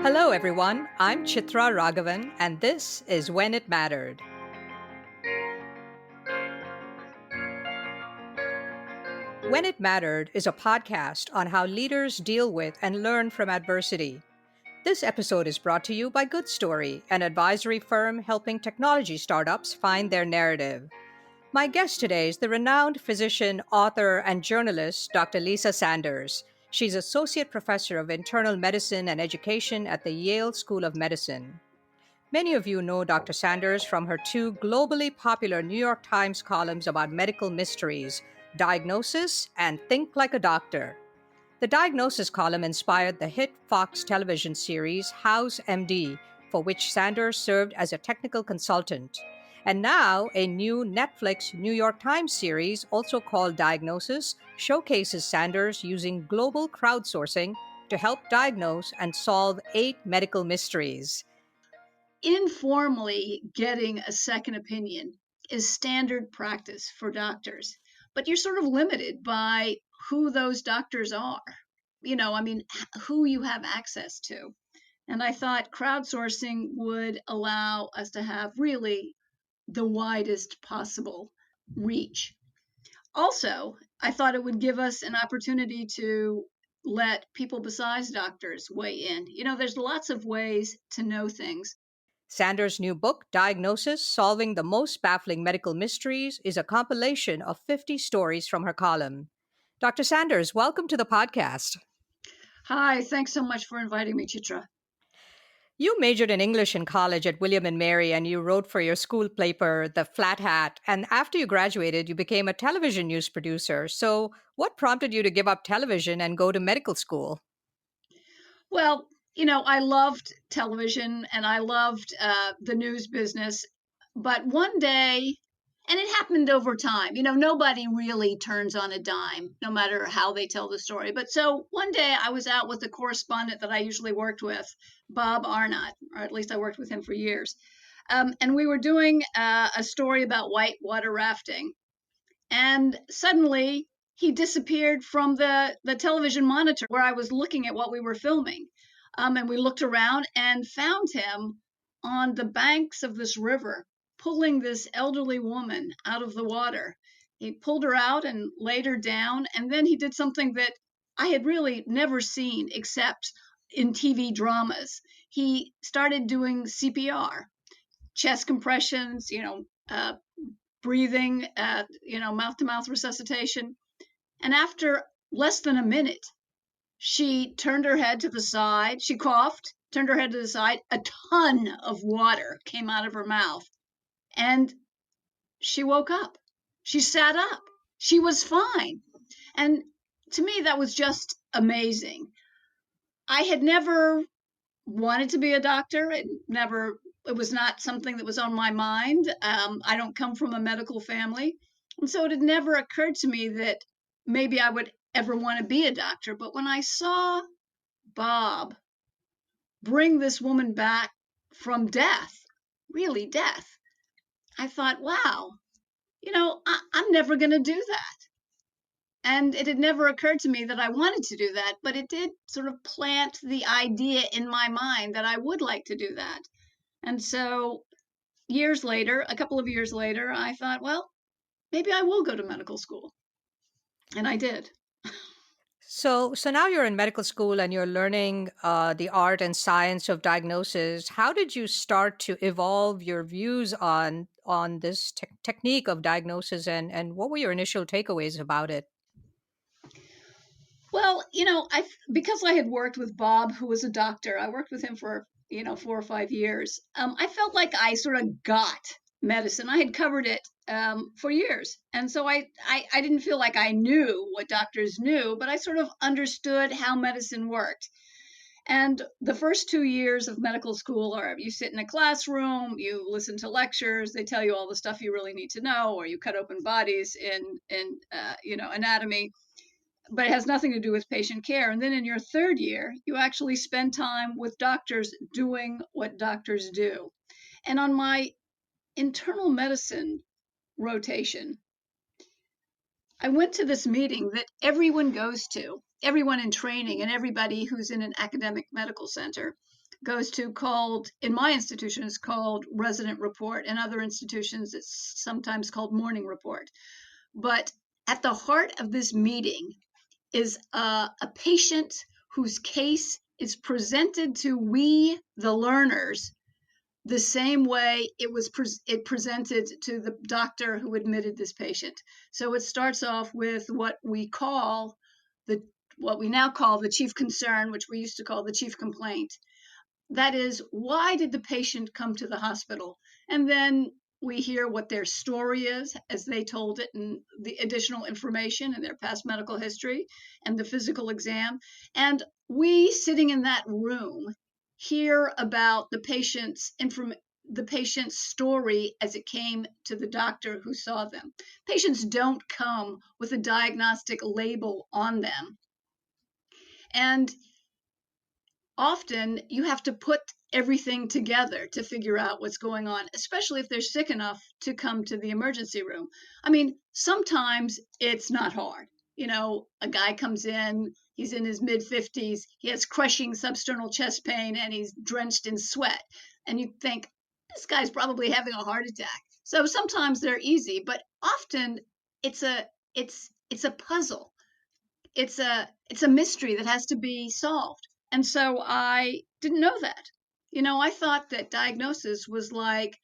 Hello, everyone. I'm Chitra Ragavan, and this is When It Mattered. When It Mattered is a podcast on how leaders deal with and learn from adversity. This episode is brought to you by Good Story, an advisory firm helping technology startups find their narrative. My guest today is the renowned physician, author, and journalist, Dr. Lisa Sanders. She's Associate Professor of Internal Medicine and Education at the Yale School of Medicine. Many of you know Dr. Sanders from her two globally popular New York Times columns about medical mysteries, Diagnosis and Think Like a Doctor. The Diagnosis column inspired the hit Fox television series House MD, for which Sanders served as a technical consultant. And now, a new Netflix New York Times series, also called Diagnosis, showcases Sanders using global crowdsourcing to help diagnose and solve 8 medical mysteries. Informally getting a second opinion is standard practice for doctors, but you're sort of limited by who those doctors are. Who you have access to. And I thought crowdsourcing would allow us to have really the widest possible reach. Also, I thought it would give us an opportunity to let people besides doctors weigh in. There's lots of ways to know things. Sanders' new book, Diagnosis Solving the Most Baffling Medical Mysteries, is a compilation of 50 stories from her column. Dr. Sanders, welcome to the podcast. Hi, thanks so much for inviting me, Chitra. You majored in English in college at William and Mary, and you wrote for your school paper, The Flat Hat. And after you graduated, you became a television news producer. So, what prompted you to give up television and go to medical school? Well, I loved television and I loved the news business. But one day, and it happened over time, nobody really turns on a dime, no matter how they tell the story. But so one day I was out with the correspondent that I usually worked with, Bob Arnott, or at least I worked with him for years. And we were doing a story about whitewater rafting. And suddenly he disappeared from the television monitor where I was looking at what we were filming. And we looked around and found him on the banks of this river, pulling this elderly woman out of the water. He pulled her out and laid her down. And then he did something that I had really never seen except in TV dramas. He started doing CPR, chest compressions, breathing, mouth to mouth resuscitation. And after less than a minute, she turned her head to the side. She coughed, turned her head to the side. A ton of water came out of her mouth. And she woke up. She sat up. She was fine. And to me, that was just amazing. I had never wanted to be a doctor. It was not something that was on my mind. I don't come from a medical family. And so it had never occurred to me that maybe I would ever want to be a doctor. But when I saw Bob bring this woman back from death, really death, I thought, wow, I'm never going to do that. And it had never occurred to me that I wanted to do that, but it did sort of plant the idea in my mind that I would like to do that. And so a couple of years later, I thought, well, maybe I will go to medical school. And I did. So now you're in medical school and you're learning the art and science of diagnosis. How did you start to evolve your views on this technique of diagnosis, and what were your initial takeaways about it? Well, because I had worked with Bob, who was a doctor, I worked with him for 4 or 5 years. I felt like I sort of got medicine. I had covered it for years, and so I didn't feel like I knew what doctors knew, but I sort of understood how medicine worked. And the first 2 years of medical school are you sit in a classroom, you listen to lectures, they tell you all the stuff you really need to know, or you cut open bodies in anatomy, but it has nothing to do with patient care. And then in your third year, you actually spend time with doctors doing what doctors do. And on my internal medicine rotation, I went to this meeting that everyone goes to, everyone in training and everybody who's in an academic medical center. goes to called, in my institution, it's called resident report. In other institutions, it's sometimes called morning report. But at the heart of this meeting is a patient whose case is presented to we, the learners, the same way it presented to the doctor who admitted this patient. So it starts off with what we now call the chief concern, which we used to call the chief complaint. That is, why did the patient come to the hospital? And then we hear what their story is as they told it, and the additional information and their past medical history and the physical exam. And we, sitting in that room, hear about the patient's story as it came to the doctor who saw them. Patients don't come with a diagnostic label on them. And often you have to put everything together to figure out what's going on, especially if they're sick enough to come to the emergency room. I mean, sometimes it's not hard. A guy comes in, he's in his mid-50s, he has crushing substernal chest pain, and he's drenched in sweat. And you think, this guy's probably having a heart attack. So sometimes they're easy, but often it's a puzzle. It's a mystery that has to be solved. And so I didn't know that. I thought that diagnosis was like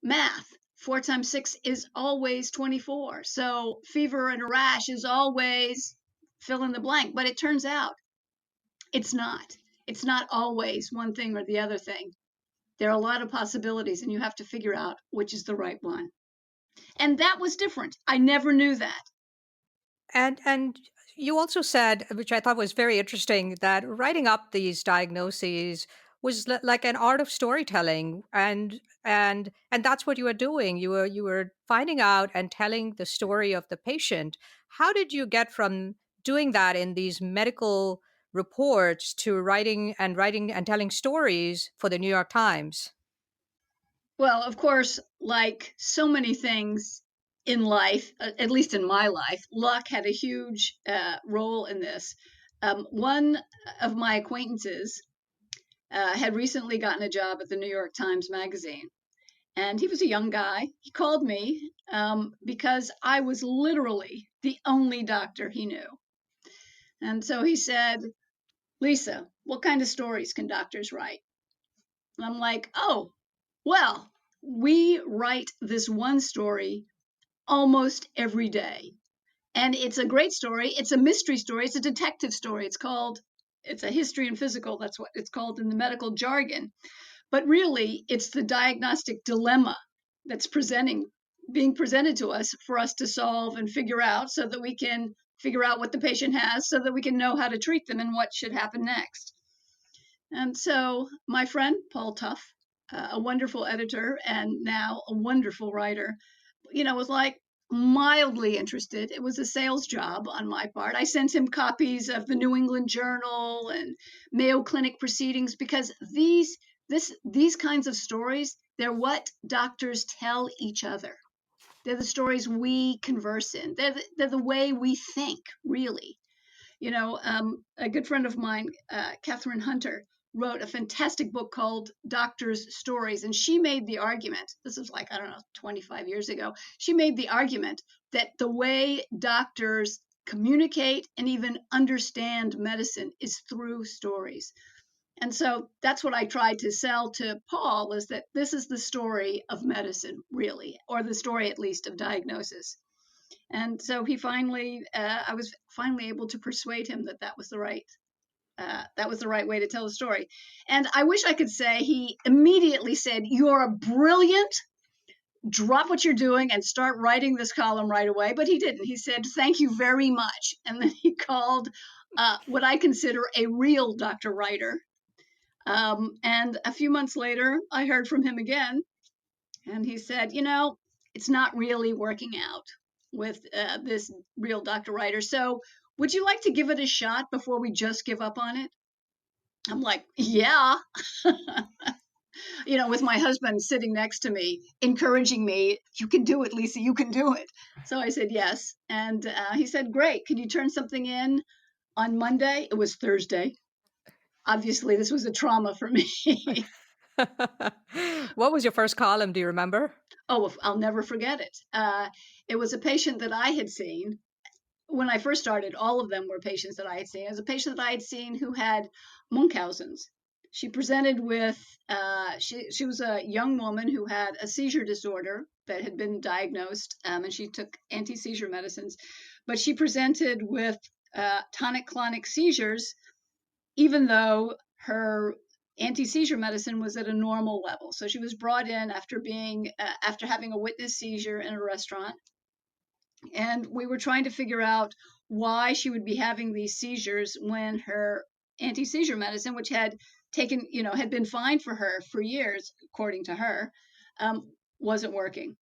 math. 4 times 6 is always 24. So fever and a rash is always fill in the blank. But it turns out it's not. It's not always one thing or the other thing. There are a lot of possibilities, and you have to figure out which is the right one. And that was different. I never knew that. And you also said, which I thought was very interesting, that writing up these diagnoses was like an art of storytelling, and that's what you were doing. You were finding out and telling the story of the patient. How did you get from doing that in these medical reports to writing and telling stories for the New York Times? Well, of course, like so many things in life, at least in my life, luck had a huge role in this. One of my acquaintances had recently gotten a job at the New York Times Magazine, and he was a young guy. He called me because I was literally the only doctor he knew. And so he said, Lisa, what kind of stories can doctors write? And I'm like, oh, well, we write this one story almost every day. And it's a great story. It's a mystery story. It's a detective story. It's a history and physical. That's what it's called in the medical jargon. But really, it's the diagnostic dilemma that's being presented to us for us to solve and figure out, so that we can figure out what the patient has, so that we can know how to treat them and what should happen next. And so my friend, Paul Tuff, a wonderful editor and now a wonderful writer, was like mildly interested. It was a sales job on my part. I sent him copies of the New England Journal and Mayo Clinic proceedings, because these kinds of stories, they're what doctors tell each other. They're the stories we converse in. They're the way we think, really. A good friend of mine, Catherine Hunter, wrote a fantastic book called Doctors' Stories. And she made the argument, this was like, 25 years ago. She made the argument that the way doctors communicate and even understand medicine is through stories. And so that's what I tried to sell to Paul, is that this is the story of medicine, really, or the story at least of diagnosis. And so I was finally able to persuade him that that was the right way to tell the story. And I wish I could say he immediately said, "You're a brilliant. Drop what you're doing and start writing this column right away." But he didn't. He said, "Thank you very much." And then he called what I consider a real Dr. Writer. And a few months later, I heard from him again. And he said, it's not really working out with this real Dr. Writer. So would you like to give it a shot before we just give up on it? I'm like, yeah. With my husband sitting next to me, encouraging me, "You can do it, Lisa, you can do it." So I said yes. And he said, "Great. Can you turn something in on Monday?" It was Thursday. obviously this was a trauma for me. What was your first column? Do you remember? Oh, I'll never forget it. It was a patient that I had seen when I first started. All of them were patients that I had seen. It was a patient that I had seen who had Munchausen's. She presented with, she was a young woman who had a seizure disorder that had been diagnosed, and she took anti-seizure medicines, but she presented with tonic-clonic seizures, even though her anti-seizure medicine was at a normal level. So she was brought in after having a witness seizure in a restaurant, and we were trying to figure out why she would be having these seizures when her anti-seizure medicine, which had been fine for her for years, according to her, wasn't working.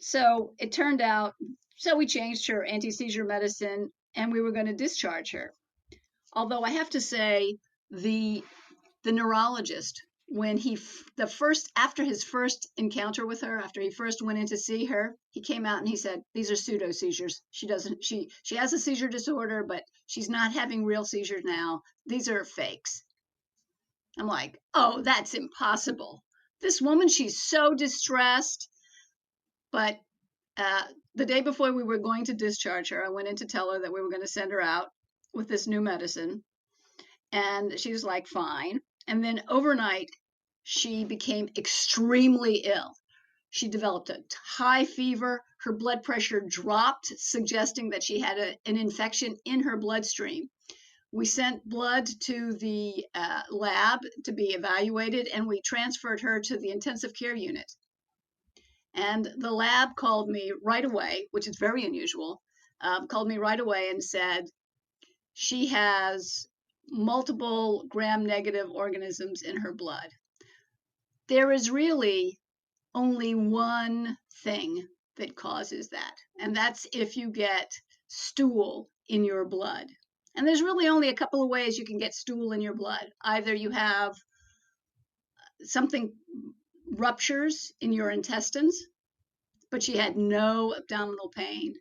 So it turned out, so we changed her anti-seizure medicine, and we were going to discharge her. Although I have to say, the the neurologist, when the first after his first encounter with her, after he first went in to see her, he came out and he said, these are pseudo seizures. She has a seizure disorder, but she's not having real seizures now. These are fakes. I'm like, oh, that's impossible. This woman, she's so distressed. But the day before we were going to discharge her, I went in to tell her that we were going to send her out with this new medicine. And she was like, fine. And then overnight, she became extremely ill. She developed a high fever. Her blood pressure dropped, suggesting that she had an infection in her bloodstream. We sent blood to the lab to be evaluated, and we transferred her to the intensive care unit. And the lab called me right away, which is very unusual, called me right away and said, she has multiple gram-negative organisms in her blood. There is really only one thing that causes that, and that's if you get stool in your blood. And there's really only a couple of ways you can get stool in your blood. Either you have something ruptures in your intestines, but she had no abdominal pain,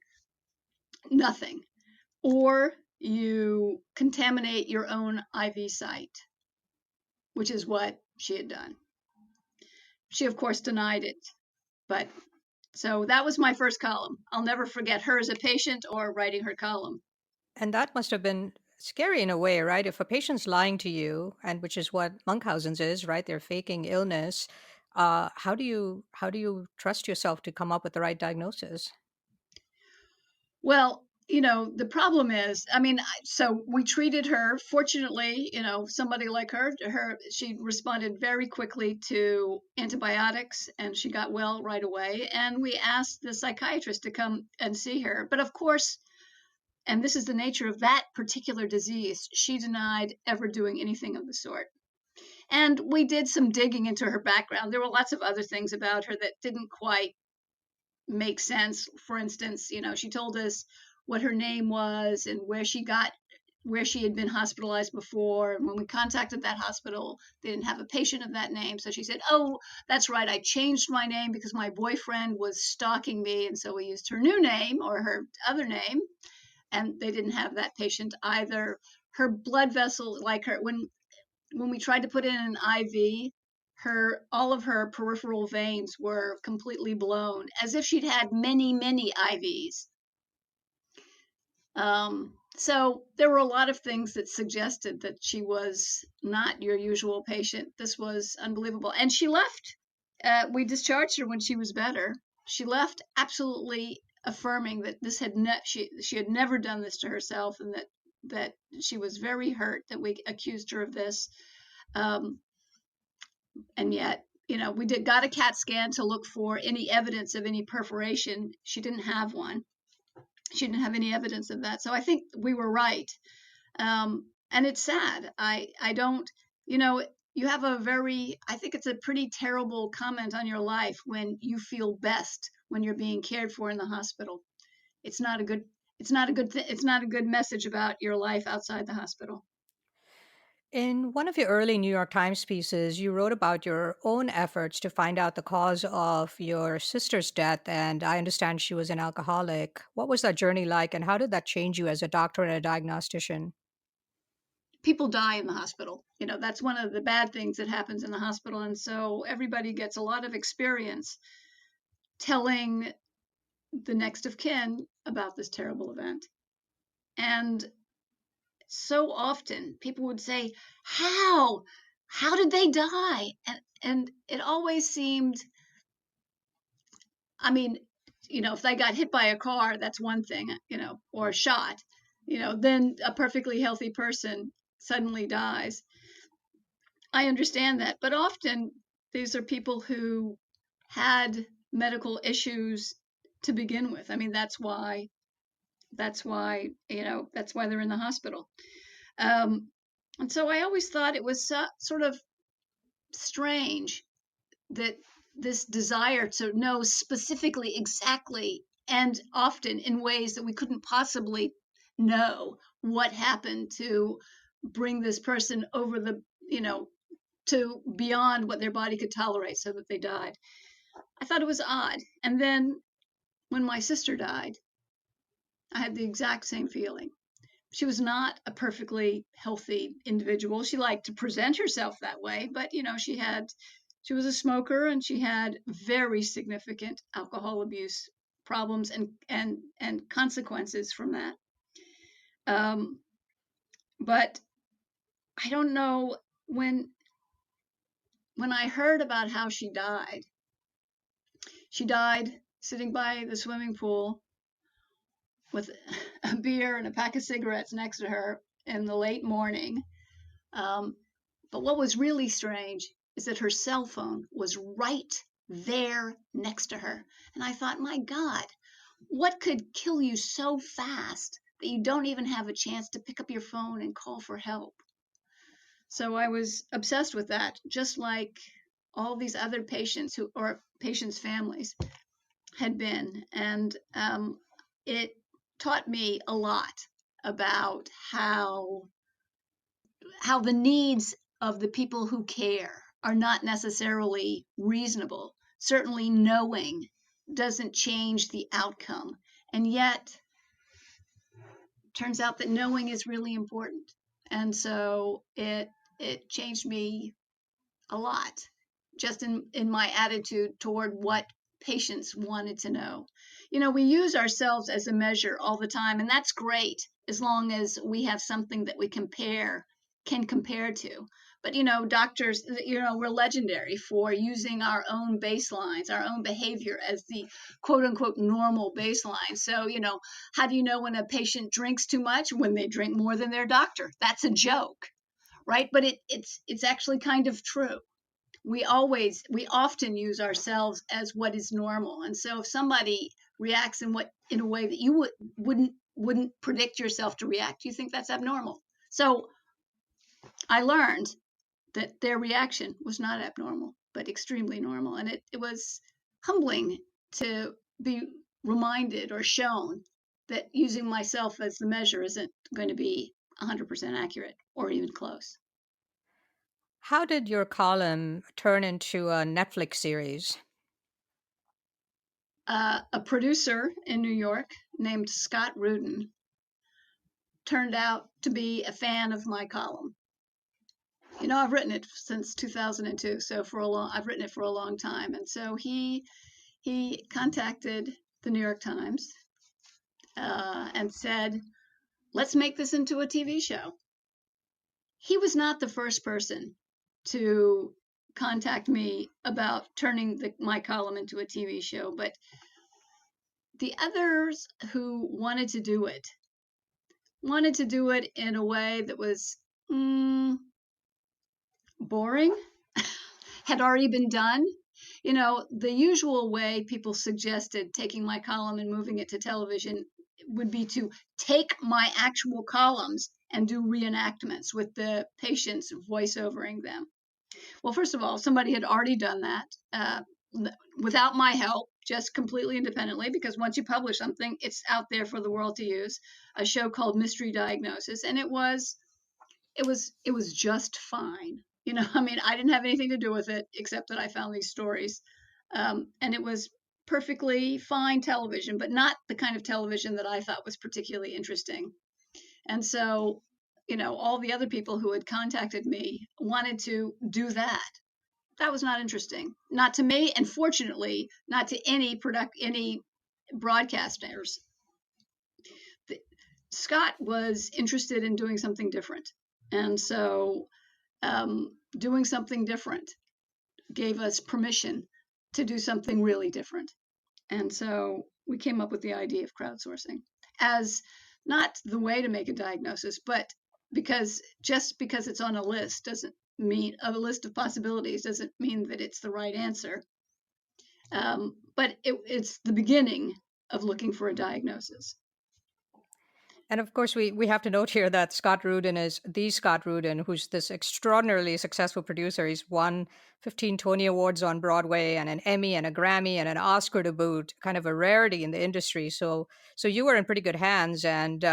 nothing. Or you contaminate your own IV site, which is what she had done. She, of course, denied it. But so that was my first column. I'll never forget her as a patient or writing her column. And that must have been scary in a way, right? If a patient's lying to you, and which is what Munchausen's is, right? They're faking illness. How do you trust yourself to come up with the right diagnosis? Well, the problem is, I mean, so we treated her. Fortunately, somebody like she responded very quickly to antibiotics and she got well right away. And we asked the psychiatrist to come and see her. But of course, and this is the nature of that particular disease, she denied ever doing anything of the sort. And we did some digging into her background. There were lots of other things about her that didn't quite make sense. For instance, she told us what her name was and where she had been hospitalized before. And when we contacted that hospital, they didn't have a patient of that name. So she said, oh, that's right, I changed my name because my boyfriend was stalking me. And so we used her new name or her other name. And they didn't have that patient either. Her blood vessel, like when we tried to put in an IV, all of her peripheral veins were completely blown, as if she'd had many, many IVs. So there were a lot of things that suggested that she was not your usual patient. This was unbelievable. And she left. We discharged her when she was better. She left absolutely affirming that she had never done this to herself, and that she was very hurt that we accused her of this. And yet, we got a CAT scan to look for any evidence of any perforation. She didn't have one. She didn't have any evidence of that. So I think we were right. And it's sad. I don't, you have I think it's a pretty terrible comment on your life when you feel best when you're being cared for in the hospital. It's not a good, it's not a good, it's not a good message about your life outside the hospital. In one of your early New York Times pieces, you wrote about your own efforts to find out the cause of your sister's death, and I understand she was an alcoholic. What was that journey like, and how did that change you as a doctor and a diagnostician? people die in the hospital. That's one of the bad things that happens in the hospital. And so everybody gets a lot of experience telling the next of kin about this terrible event. And so often people would say, how did they die? And it always seemed, I mean, if they got hit by a car, that's one thing, or shot, then a perfectly healthy person suddenly dies. I understand that, but often these are people who had medical issues to begin with. I mean, that's why they're in the hospital. And so I always thought it was sort of strange that this desire to know specifically, exactly, and often in ways that we couldn't possibly know what happened to bring this person over to beyond what their body could tolerate so that they died. I thought it was odd. And then when my sister died, I had the exact same feeling. She was not a perfectly healthy individual. She liked to present herself that way, but she was a smoker, and she had very significant alcohol abuse problems and consequences from that. But I don't know, when I heard about how she died sitting by the swimming pool with a beer and a pack of cigarettes next to her in the late morning. But what was really strange is that her cell phone was right there next to her. And I thought, my God, what could kill you so fast that you don't even have a chance to pick up your phone and call for help? So I was obsessed with that, just like all these other patients or patients' families had been. And it taught me a lot about how the needs of the people who care are not necessarily reasonable. Certainly knowing doesn't change the outcome. And yet, turns out that knowing is really important. And so it changed me a lot, just in my attitude toward what patients wanted to know. We use ourselves as a measure all the time, and that's great as long as we have something that we can compare to. But doctors, we're legendary for using our own baselines, our own behavior as the quote unquote normal baseline. So how do you know when a patient drinks too much? When they drink more than their doctor. That's a joke, right? But it's actually kind of true. We often use ourselves as what is normal. And so if somebody reacts in a way that you wouldn't predict yourself to react, you think that's abnormal. So I learned that their reaction was not abnormal, but extremely normal. And it was humbling to be reminded or shown that using myself as the measure isn't going to be 100% accurate or even close. How did your column turn into a Netflix series? A producer in New York named Scott Rudin turned out to be a fan of my column. I've written it since 2002, so I've written it for a long time. And so he contacted the New York Times and said, let's make this into a TV show. He was not the first person to contact me about turning my column into a TV show, but the others who wanted to do it in a way that was boring, had already been done. The usual way people suggested taking my column and moving it to television would be to take my actual columns and do reenactments with the patients voiceovering them. Well, first of all, somebody had already done that without my help, just completely independently, because once you publish something, it's out there for the world to use. A show called Mystery Diagnosis, and it was just fine. I didn't have anything to do with it except that I found these stories, and it was perfectly fine television, but not the kind of television that I thought was particularly interesting. And so all the other people who had contacted me wanted to do that. That was not interesting, not to me, and fortunately, not to any broadcasters. Scott was interested in doing something different, and so doing something different gave us permission to do something really different. And so we came up with the idea of crowdsourcing as not the way to make a diagnosis, but just because it's on a list doesn't mean a list of possibilities doesn't mean that it's the right answer. But it's the beginning of looking for a diagnosis. And of course, we have to note here that Scott Rudin is the Scott Rudin, who's this extraordinarily successful producer. He's won 15 Tony Awards on Broadway and an Emmy and a Grammy and an Oscar to boot, kind of a rarity in the industry. So you were in pretty good hands. And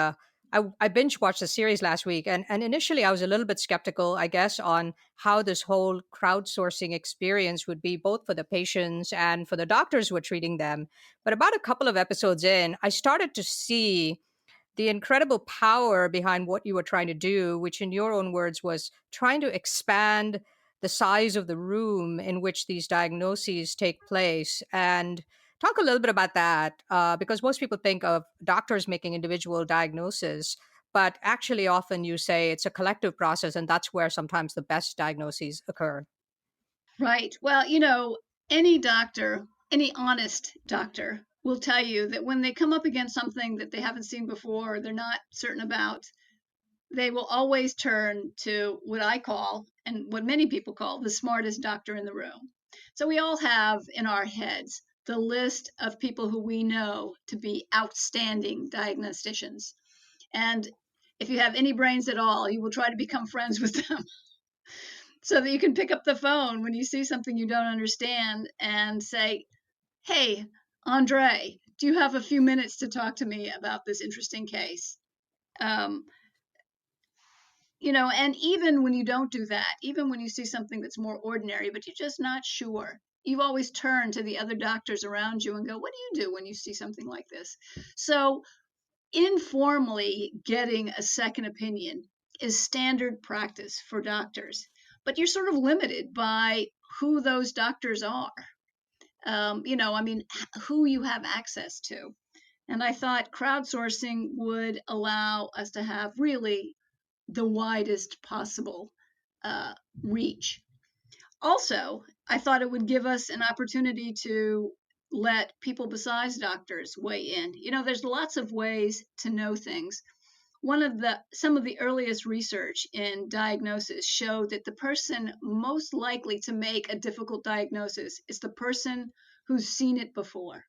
I binge watched the series last week. And initially, I was a little bit skeptical, I guess, on how this whole crowdsourcing experience would be both for the patients and for the doctors who were treating them. But about a couple of episodes in, I started to see the incredible power behind what you were trying to do, which in your own words was trying to expand the size of the room in which these diagnoses take place. And talk a little bit about that, because most people think of doctors making individual diagnoses, but actually often you say it's a collective process, and that's where sometimes the best diagnoses occur. Right. Well, any doctor, any honest doctor will tell you that when they come up against something that they haven't seen before, or they're not certain about, they will always turn to what I call, and what many people call, the smartest doctor in the room. So we all have in our heads the list of people who we know to be outstanding diagnosticians. And if you have any brains at all, you will try to become friends with them so that you can pick up the phone when you see something you don't understand and say, "Hey, Andre, do you have a few minutes to talk to me about this interesting case?" Um, and even when you don't do that, even when you see something that's more ordinary, but you're just not sure, you always turn to the other doctors around you and go, "What do you do when you see something like this?" So informally getting a second opinion is standard practice for doctors, but you're sort of limited by who those doctors are. Who you have access to. And I thought crowdsourcing would allow us to have really the widest possible reach. Also, I thought it would give us an opportunity to let people besides doctors weigh in. There's lots of ways to know things. Some of the earliest research in diagnosis showed that the person most likely to make a difficult diagnosis is the person who's seen it before.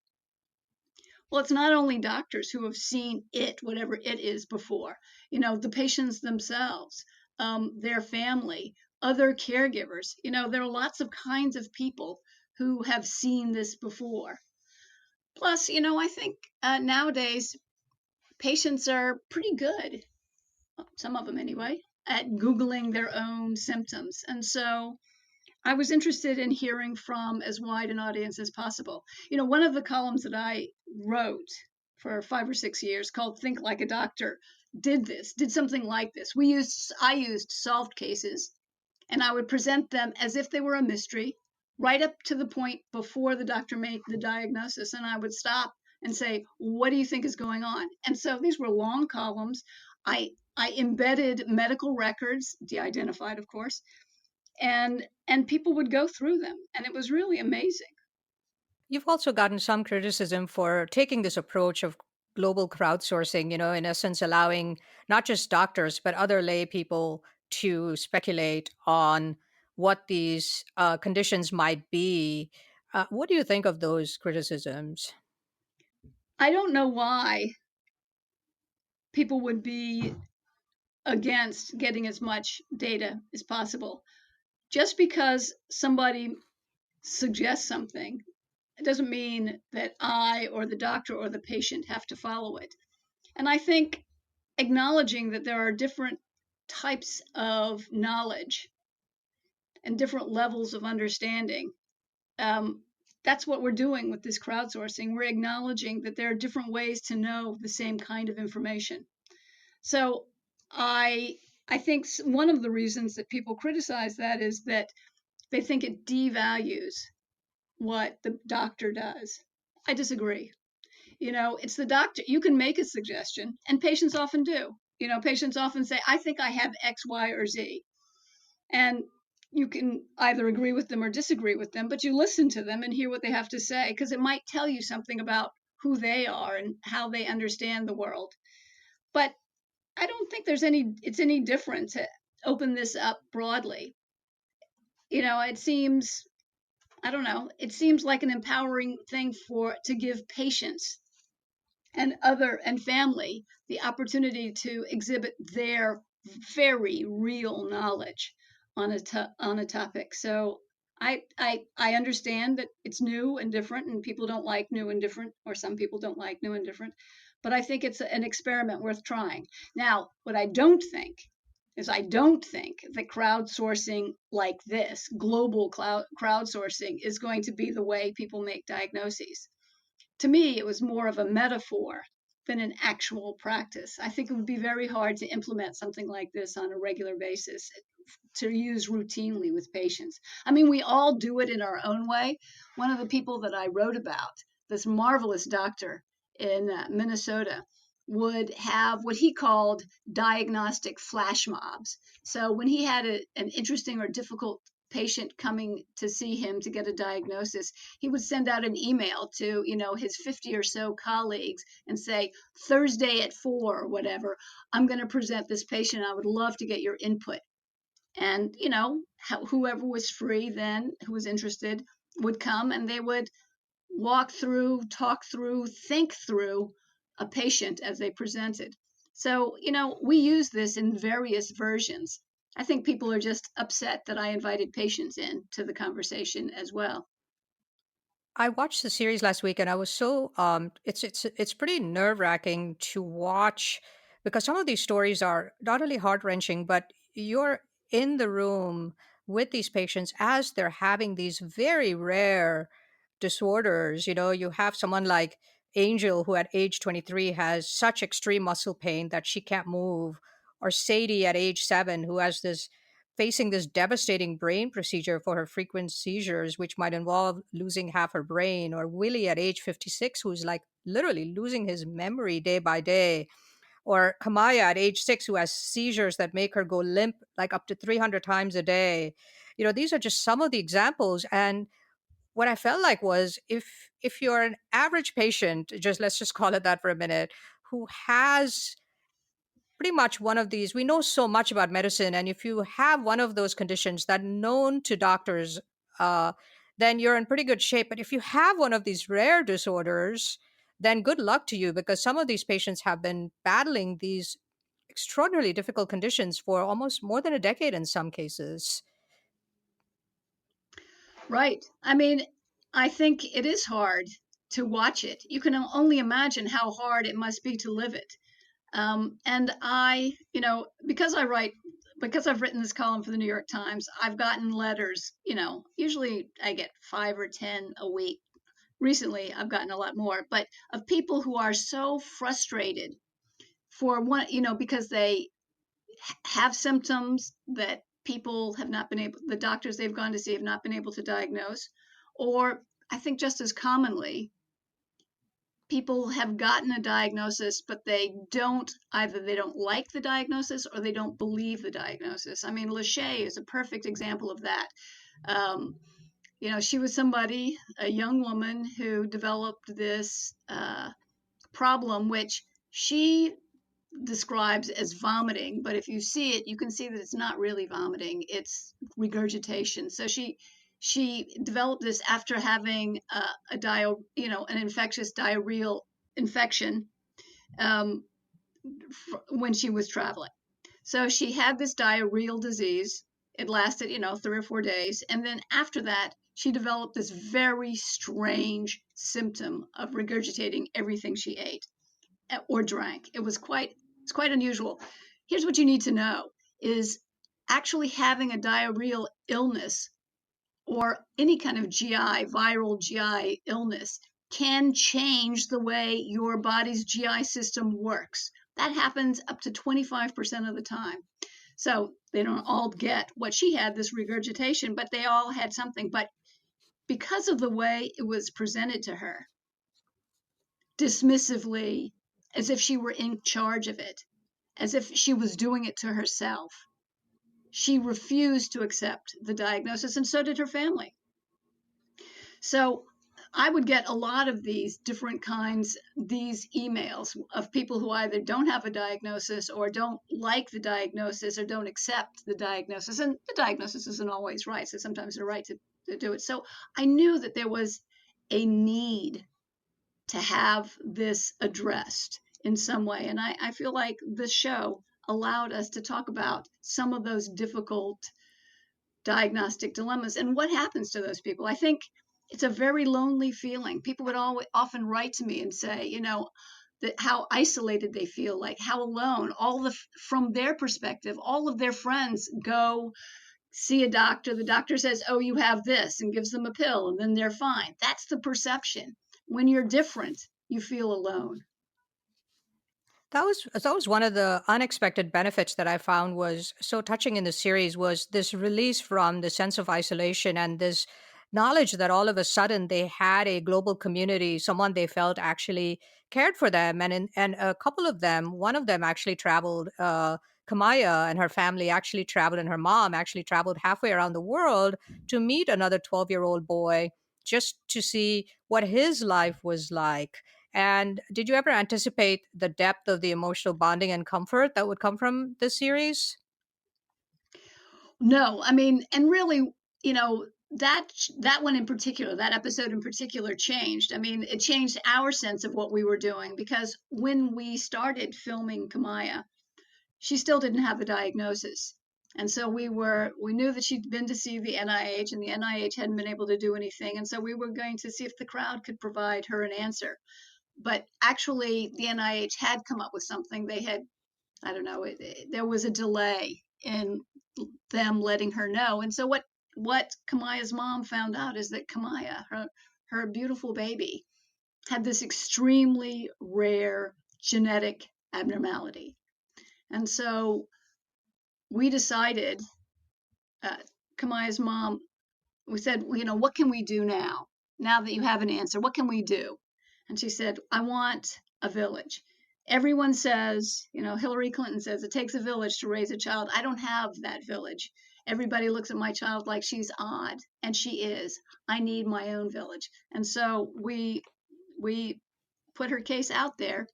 Well, it's not only doctors who have seen it, whatever it is, before. The patients themselves, their family, other caregivers. There are lots of kinds of people who have seen this before. Plus, I think nowadays patients are pretty good, some of them anyway, at Googling their own symptoms. And so I was interested in hearing from as wide an audience as possible. One of the columns that I wrote for 5 or 6 years called Think Like a Doctor did something like this. I used solved cases, and I would present them as if they were a mystery, right up to the point before the doctor made the diagnosis. And I would stop and say, "What do you think is going on?" And so these were long columns. I embedded medical records, de-identified, of course, and people would go through them, and it was really amazing. You've also gotten some criticism for taking this approach of global crowdsourcing, in essence, allowing not just doctors, but other lay people to speculate on what these conditions might be. What do you think of those criticisms? I don't know why people would be against getting as much data as possible. Just because somebody suggests something, it doesn't mean that I or the doctor or the patient have to follow it. And I think acknowledging that there are different types of knowledge and different levels of understanding, that's what we're doing with this crowdsourcing. We're acknowledging that there are different ways to know the same kind of information. So I I think one of the reasons that people criticize that is that they think it devalues what the doctor does. I disagree. It's the doctor. You can make a suggestion, and patients often do. Patients often say, I think I have X, Y, or Z. And you can either agree with them or disagree with them, but you listen to them and hear what they have to say, because it might tell you something about who they are and how they understand the world. But I don't think it's any different to open this up broadly. It seems, I don't know, it seems like an empowering thing to give patients and family the opportunity to exhibit their very real knowledge on a topic. So I understand that it's new and different, and people don't like new and different, or some people don't like new and different. But I think it's an experiment worth trying. Now, what I don't think is I don't think that crowdsourcing like this, global crowdsourcing, is going to be the way people make diagnoses. To me, it was more of a metaphor than an actual practice. I think it would be very hard to implement something like this on a regular basis to use routinely with patients. I mean, we all do it in our own way. One of the people that I wrote about, this marvelous doctor in Minnesota, would have what he called diagnostic flash mobs. So when he had an interesting or difficult patient coming to see him to get a diagnosis, he would send out an email to, his 50 or so colleagues and say, Thursday at 4 or whatever, I'm going to present this patient. I would love to get your input. And, whoever was free then, who was interested, would come, and they would walk through, talk through, think through a patient as they presented. So, we use this in various versions. I think people are just upset that I invited patients in to the conversation as well. I watched the series last week, and I was so it's pretty nerve-wracking to watch, because some of these stories are not only heart-wrenching, but you're in the room with these patients as they're having these very rare disorders. You have someone like Angel, who at age 23 has such extreme muscle pain that she can't move, or Sadie at age 7, who has this facing this devastating brain procedure for her frequent seizures, which might involve losing half her brain, or Willie at age 56, who's like literally losing his memory day by day, or Kamaya at age 6, who has seizures that make her go limp like up to 300 times a day. These are just some of the examples. And what I felt like was, if you're an average patient, let's just call it that for a minute, who has pretty much one of these, we know so much about medicine, and if you have one of those conditions that known to doctors, uh, then you're in pretty good shape. But if you have one of these rare disorders, then good luck to you, because some of these patients have been battling these extraordinarily difficult conditions for almost more than a decade in some cases. Right. I mean, I think it is hard to watch it. You can only imagine how hard it must be to live it. And because because I've written this column for the New York Times, I've gotten letters, usually I get 5 or 10 a week. Recently, I've gotten a lot more, but of people who are so frustrated for one, because they have symptoms that people have not been able, the doctors they've gone to see have not been able to diagnose. Or I think just as commonly, people have gotten a diagnosis, but either they don't like the diagnosis or they don't believe the diagnosis. I mean, Lachey is a perfect example of that. Um, she was a young woman who developed this problem, which she describes as vomiting, but if you see it, you can see that it's not really vomiting, it's regurgitation. So she developed this after having an infectious diarrheal infection when she was traveling. So she had this diarrheal disease. It lasted, 3 or 4 days. And then after that, she developed this very strange symptom of regurgitating everything she ate or drank. It's quite unusual. Here's what you need to know is actually having a diarrheal illness or any kind of viral GI illness can change the way your body's GI system works. That happens up to 25% of the time. So they don't all get what she had, this regurgitation, but they all had something. But because of the way it was presented to her, dismissively, as if she were in charge of it, as if she was doing it to herself, she refused to accept the diagnosis, and so did her family. So I would get a lot of these different kinds, these emails of people who either don't have a diagnosis or don't like the diagnosis or don't accept the diagnosis. And the diagnosis isn't always right. So sometimes they're right to do it. So I knew that there was a need to have this addressed in some way. And I feel like this show allowed us to talk about some of those difficult diagnostic dilemmas and what happens to those people. I think it's a very lonely feeling. People would often write to me and say, that how isolated they feel, like how alone. From their perspective, all of their friends go see a doctor. The doctor says, "Oh, you have this," and gives them a pill, and then they're fine. That's the perception. When you're different, you feel alone. That was one of the unexpected benefits that I found was so touching in the series was this release from the sense of isolation and this knowledge that all of a sudden they had a global community, someone they felt actually cared for them, and a couple of them, one of them actually traveled. Kamaya and her family actually traveled, and her mom actually traveled halfway around the world to meet another 12-year-old boy just to see what his life was like. And did you ever anticipate the depth of the emotional bonding and comfort that would come from this series? No, I mean, and really, you know, that one in particular, that episode in particular changed. I mean, it changed our sense of what we were doing because when we started filming Kamaya, she still didn't have the diagnosis. And so we knew that she'd been to see the NIH and the NIH hadn't been able to do anything. And so we were going to see if the crowd could provide her an answer. But actually, the NIH had come up with something. They had, I don't know, there was a delay in them letting her know. And so what Kamaya's mom found out is that Kamaya, her beautiful baby, had this extremely rare genetic abnormality. And so we decided, uh, Kamaya's mom, we said, well, what can we do now? Now that you have an answer, what can we do? And she said, I want a village. Everyone says, Hillary Clinton says it takes a village to raise a child. I don't have that village. Everybody looks at my child like she's odd, and she is. I need my own village. And so we put her case out there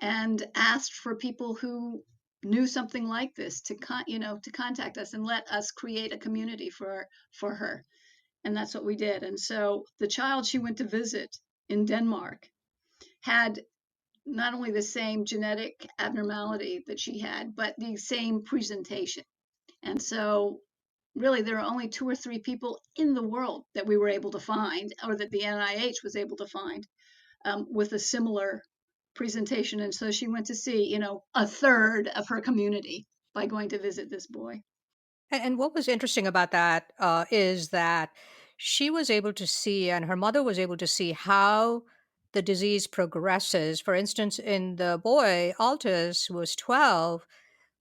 and asked for people who knew something like this to contact us and let us create a community for her. And that's what we did. And so the child she went to visit in Denmark had not only the same genetic abnormality that she had, but the same presentation. And so really there are only 2 or 3 people in the world that we were able to find, or that the NIH was able to find, with a similar presentation. And so she went to see, a third of her community by going to visit this boy. And what was interesting about that is that she was able to see, and her mother was able to see how the disease progresses. For instance, in the boy, Altus, who was 12,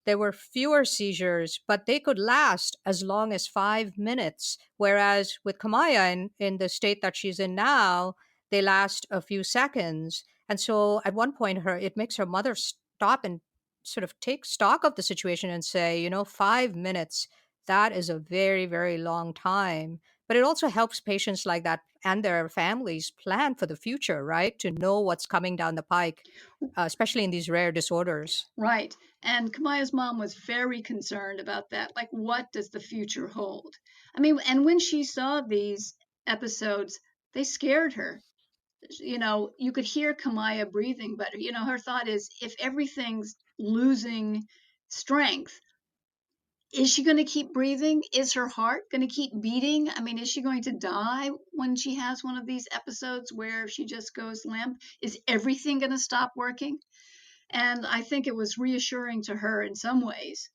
there were fewer seizures, but they could last as long as 5 minutes. Whereas with Kamaya, in the state that she's in now, they last a few seconds. And so at one point, it makes her mother stop and sort of take stock of the situation and say, 5 minutes, that is a very, very long time. But it also helps patients like that and their families plan for the future, right? To know what's coming down the pike, especially in these rare disorders. Right. And Kamaya's mom was very concerned about that. Like, what does the future hold? I mean, and when she saw these episodes, they scared her. You could hear Kamaya breathing, but, her thought is, if everything's losing strength, is she going to keep breathing? Is her heart going to keep beating? I mean, is she going to die when she has one of these episodes where she just goes limp? Is everything going to stop working? And I think it was reassuring to her in some ways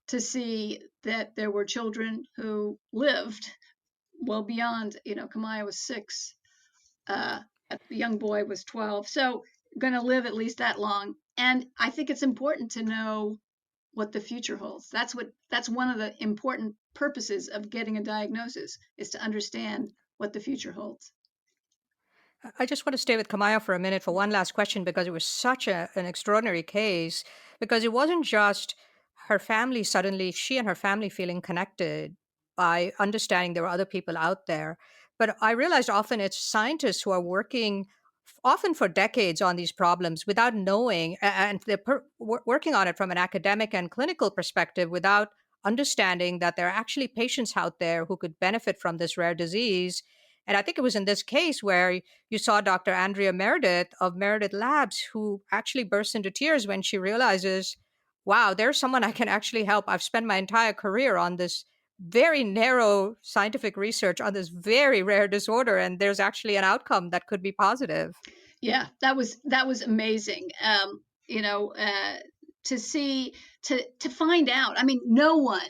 to see that there were children who lived well beyond, Kamaya was 6, the young boy was 12. So going to live at least that long. And I think it's important to know what the future holds. That's one of the important purposes of getting a diagnosis, is to understand what the future holds. I just want to stay with Kamaya for a minute for one last question because it was such an extraordinary case. Because it wasn't just her family suddenly, she and her family feeling connected by understanding there were other people out there. But I realized often it's scientists who are working often for decades on these problems without knowing, and they're working on it from an academic and clinical perspective without understanding that there are actually patients out there who could benefit from this rare disease. And I think it was in this case where you saw Dr. Andrea Meredith of Meredith Labs, who actually bursts into tears when she realizes, wow, there's someone I can actually help. I've spent my entire career on this very narrow scientific research on this very rare disorder, and there's actually an outcome that could be positive. Yeah, that was amazing. You know, to see, to find out. I mean, no one,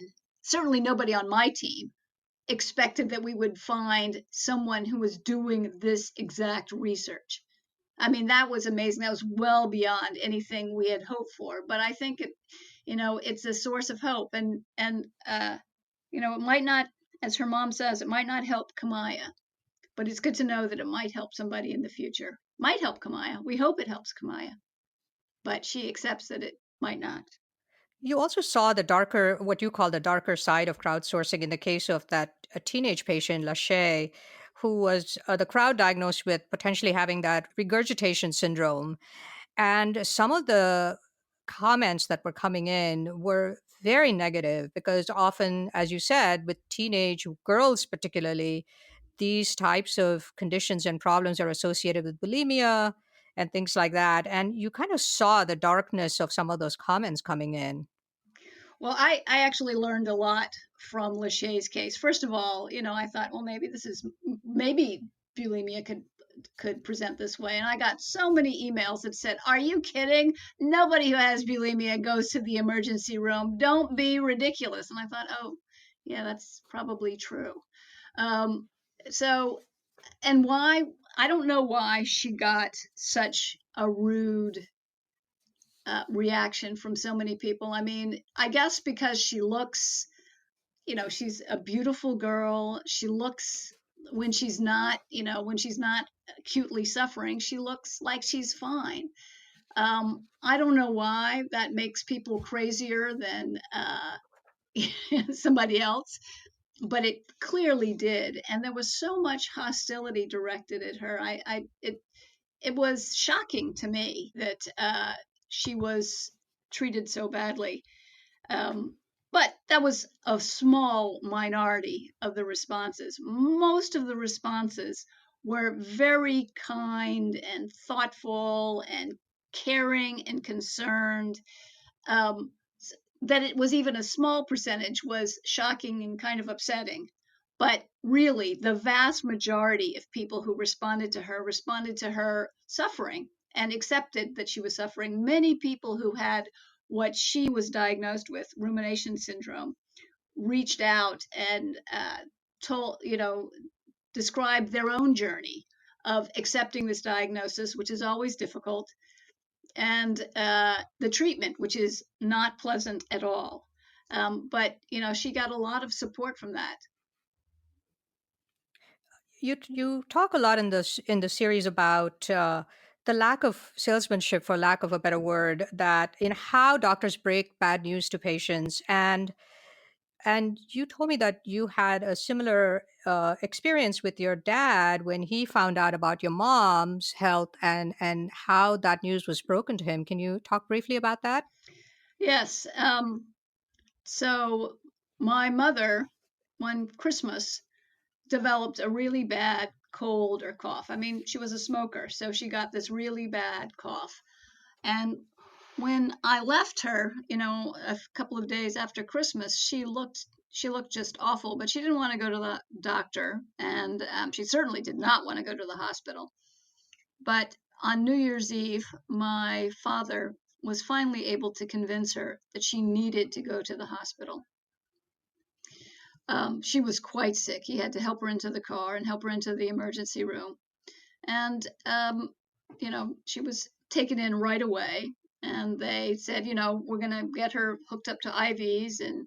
certainly nobody on my team, expected that we would find someone who was doing this exact research. I mean, that was amazing. That was well beyond anything we had hoped for. But I think it's a source of hope, and it might not, as her mom says, it might not help Kamaya, but it's good to know that it might help somebody in the future. Might help Kamaya. We hope it helps Kamaya, but she accepts that it might not. You also saw the darker, what you call the darker side of crowdsourcing in the case of that a teenage patient, Lachey, who was the crowd diagnosed with potentially having that regurgitation syndrome. And some of the comments that were coming in were very negative because often, as you said, with teenage girls particularly, these types of conditions and problems are associated with bulimia and things like that. And you kind of saw the darkness of some of those comments coming in. Well, I actually learned a lot from Lachey's case. First of all, I thought, well, maybe bulimia could present this way. And I got so many emails that said, "Are you kidding? Nobody who has bulimia goes to the emergency room. Don't be ridiculous." And I thought, oh, yeah, that's probably true. Um, so, and why? I don't know why she got such a rude reaction from so many people. I mean, I guess because she's a beautiful girl. She looks, when she's not acutely suffering, she looks like she's fine. I don't know why that makes people crazier than somebody else, but it clearly did. And there was so much hostility directed at her. It was shocking to me that she was treated so badly. Um, but that was a small minority of the responses. Most of the responses were very kind and thoughtful and caring and concerned. Um, that it was even a small percentage was shocking and kind of upsetting. But really, the vast majority of people who responded to her suffering and accepted that she was suffering. Many people who had what she was diagnosed with, rumination syndrome, reached out and described their own journey of accepting this diagnosis, which is always difficult, and the treatment, which is not pleasant at all. But she got a lot of support from that. You talk a lot in the series about the lack of salesmanship, for lack of a better word, that in how doctors break bad news to patients. And you told me that you had a similar experience with your dad when he found out about your mom's health and how that news was broken to him. Can you talk briefly about that? Yes. So my mother, one Christmas, developed a really bad cold or cough. I mean, she was a smoker, so she got this really bad cough. And when I left her, a couple of days after Christmas, she looked just awful, but she didn't want to go to the doctor, and she certainly did not want to go to the hospital. But on New Year's Eve, my father was finally able to convince her that she needed to go to the hospital. She was quite sick. He had to help her into the car and help her into the emergency room. And, she was taken in right away. And they said, we're going to get her hooked up to IVs and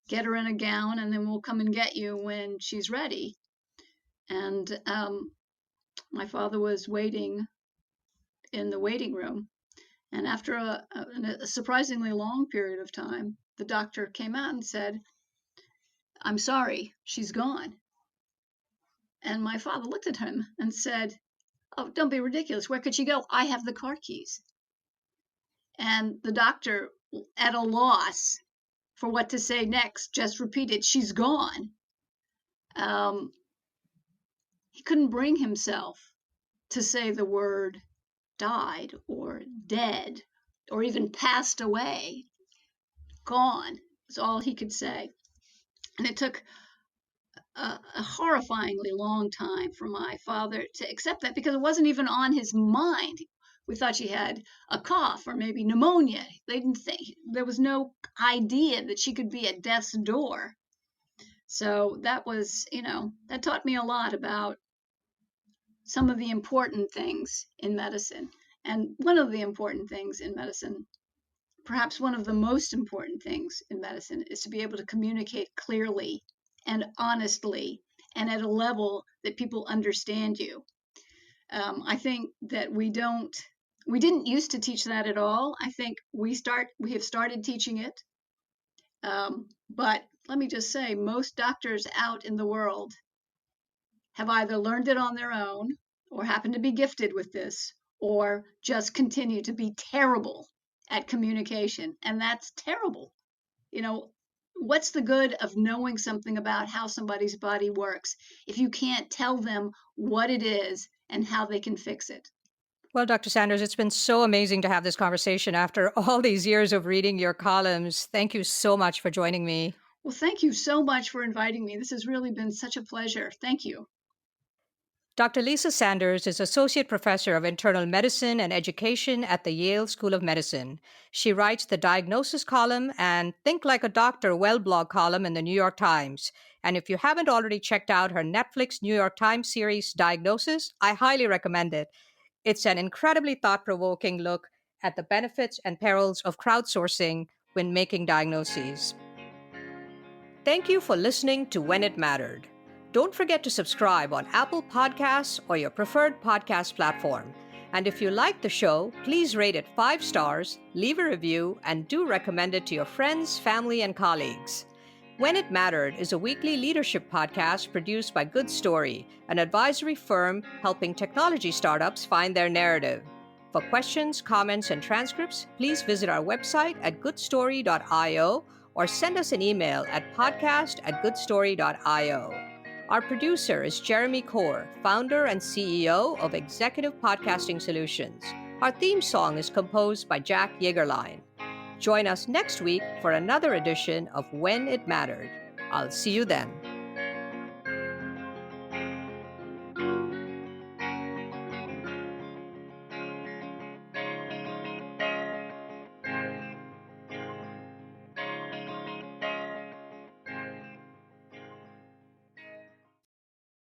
get her in a gown, and then we'll come and get you when she's ready. And my father was waiting in the waiting room. And after a surprisingly long period of time, the doctor came out and said, "I'm sorry, she's gone." And my father looked at him and said, "Oh, don't be ridiculous. Where could she go? I have the car keys." And the doctor, at a loss for what to say next, just repeated, "She's gone." He couldn't bring himself to say the word died or dead or even passed away. Gone is all he could say. And it took a horrifyingly long time for my father to accept that, because it wasn't even on his mind. We thought she had a cough or maybe pneumonia. They didn't think, there was no idea that she could be at death's door. So that was, that taught me a lot about some of the important things in medicine. And one of the important things in medicine, perhaps one of the most important things in medicine, is to be able to communicate clearly and honestly and at a level that people understand you. I think that we didn't used to teach that at all. I think we have started teaching it. But let me just say, most doctors out in the world have either learned it on their own or happen to be gifted with this, or just continue to be terrible at communication. And that's terrible. What's the good of knowing something about how somebody's body works if you can't tell them what it is and how they can fix it? Well, Dr. Sanders, it's been so amazing to have this conversation after all these years of reading your columns. Thank you so much for joining me. Well, thank you so much for inviting me. This has really been such a pleasure. Thank you. Dr. Lisa Sanders is Associate Professor of Internal Medicine and Education at the Yale School of Medicine. She writes the Diagnosis column and Think Like a Doctor Well blog column in the New York Times. And if you haven't already checked out her Netflix New York Times series, Diagnosis, I highly recommend it. It's an incredibly thought provoking look at the benefits and perils of crowdsourcing when making diagnoses. Thank you for listening to When It Mattered. Don't forget to subscribe on Apple Podcasts or your preferred podcast platform. And if you like the show, please rate it 5 stars, leave a review, and do recommend it to your friends, family, and colleagues. When It Mattered is a weekly leadership podcast produced by Good Story, an advisory firm helping technology startups find their narrative. For questions, comments, and transcripts, please visit our website at goodstory.io or send us an email at podcast@goodstory.io. Our producer is Jeremy Kaur, founder and CEO of Executive Podcasting Solutions. Our theme song is composed by Jack Yeagerline. Join us next week for another edition of When It Mattered. I'll see you then.